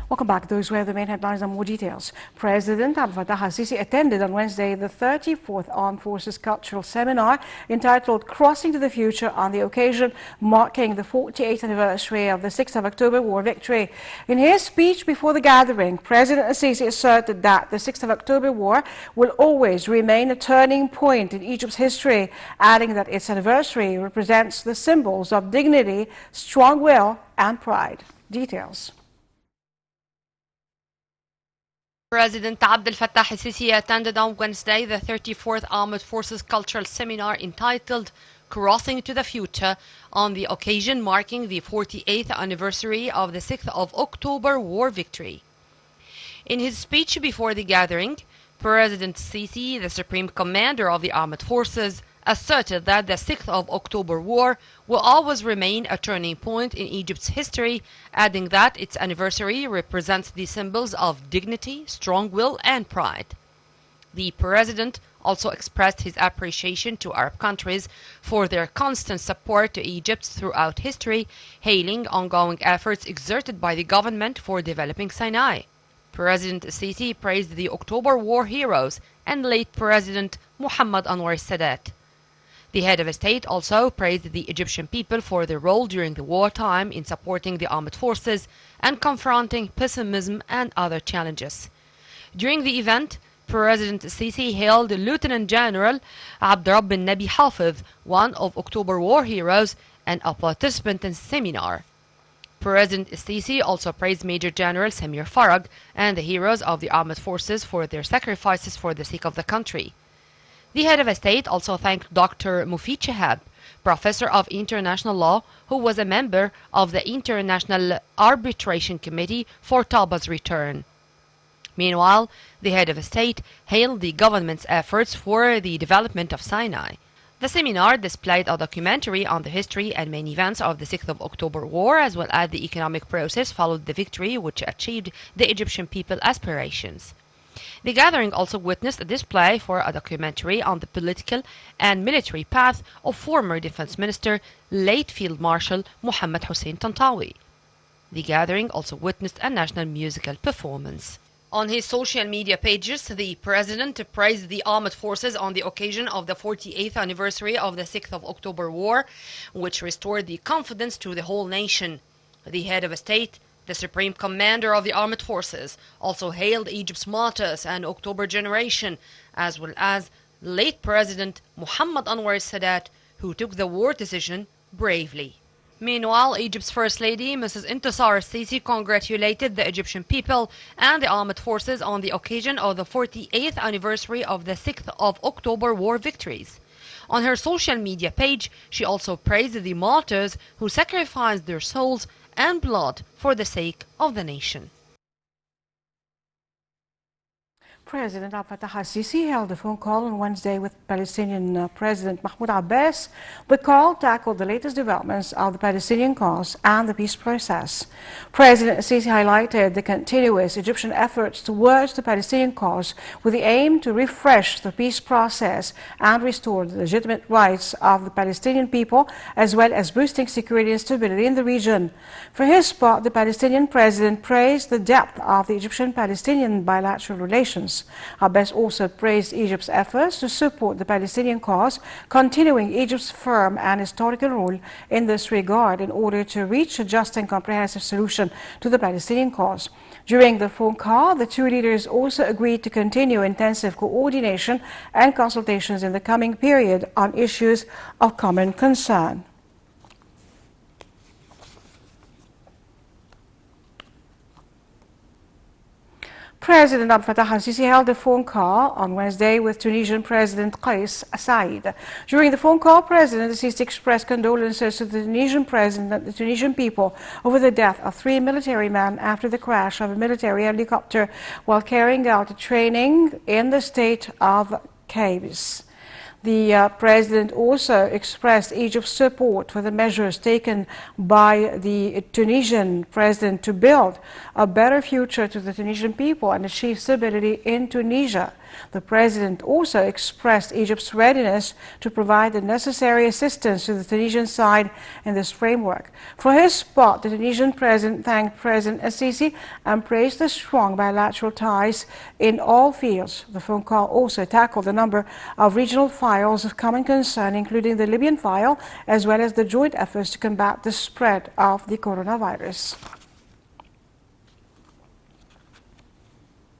Welcome back. Those were the main headlines and more details. President Abdel Fattah al-Sisi attended on Wednesday the 34th Armed Forces Cultural Seminar entitled Crossing to the Future on the occasion marking the 48th anniversary of the 6th of October war victory. In his speech before the gathering, President al-Sisi asserted that the 6th of October war will always remain a turning point in Egypt's history, adding that its anniversary represents the symbols of dignity, strong will and pride. Details. President Abdel Fattah al-Sisi attended on Wednesday the 34th Armed Forces Cultural Seminar entitled Crossing to the Future on the occasion marking the 48th anniversary of the 6th of October war victory. In his speech before the gathering, President Sisi, the Supreme Commander of the Armed Forces, asserted that the 6th of October war will always remain a turning point in Egypt's history, adding that its anniversary represents the symbols of dignity, strong will and pride. The President also expressed his appreciation to Arab countries for their constant support to Egypt throughout history, hailing ongoing efforts exerted by the government for developing Sinai. President Sisi praised the October War heroes and late President Muhammad Anwar Sadat. The head of state also praised the Egyptian people for their role during the wartime in supporting the armed forces and confronting pessimism and other challenges. During the event, President Sisi hailed Lieutenant General Abdrab bin Nabi Hafez, one of October War heroes and a participant in the seminar. President Sisi also praised Major General Samir Farag and the heroes of the armed forces for their sacrifices for the sake of the country. The head of state also thanked Dr. Mufid Shahab, professor of international law, who was a member of the International Arbitration Committee for Taba's return. Meanwhile, the head of state hailed the government's efforts for the development of Sinai. The seminar displayed a documentary on the history and main events of the 6th of October war, as well as the economic process following the victory which achieved the Egyptian people's aspirations. The gathering also witnessed a display for a documentary on the political and military path of former defense minister, late Field Marshal Mohammed Hussein Tantawi. The gathering also witnessed a national musical performance. On his social media pages, the president praised the armed forces on the occasion of the 48th anniversary of the 6th of October war, which restored the confidence to the whole nation. The head of state, the Supreme Commander of the Armed Forces, also hailed Egypt's martyrs and October generation, as well as late President Muhammad Anwar Sadat, who took the war decision bravely. Meanwhile, Egypt's First Lady, Mrs. Intisar Sisi, congratulated the Egyptian people and the armed forces on the occasion of the 48th anniversary of the 6th of October war victories. On her social media page, she also praised the martyrs who sacrificed their souls and blood for the sake of the nation. President Abdel Fattah al-Sisi held a phone call on Wednesday with Palestinian President Mahmoud Abbas. The call tackled the latest developments of the Palestinian cause and the peace process. President al-Sisi highlighted the continuous Egyptian efforts towards the Palestinian cause with the aim to refresh the peace process and restore the legitimate rights of the Palestinian people, as well as boosting security and stability in the region. For his part, the Palestinian president praised the depth of the Egyptian-Palestinian bilateral relations. Abbas also praised Egypt's efforts to support the Palestinian cause, continuing Egypt's firm and historical role in this regard in order to reach a just and comprehensive solution to the Palestinian cause. During the phone call, the two leaders also agreed to continue intensive coordination and consultations in the coming period on issues of common concern. President Abdel Fattah al-Sisi held a phone call on Wednesday with Tunisian President Kais Saied. During the phone call, President al-Sisi expressed condolences to the Tunisian president and the Tunisian people over the death of 3 military men after the crash of a military helicopter while carrying out training in the state of Kayes. The president also expressed Egypt's support for the measures taken by the Tunisian president to build a better future to the Tunisian people and achieve stability in Tunisia. The president also expressed Egypt's readiness to provide the necessary assistance to the Tunisian side in this framework. For his part, the Tunisian president thanked President Assisi and praised the strong bilateral ties in all fields. The phone call also tackled a number of regional files of common concern, including the Libyan file, as well as the joint efforts to combat the spread of the coronavirus.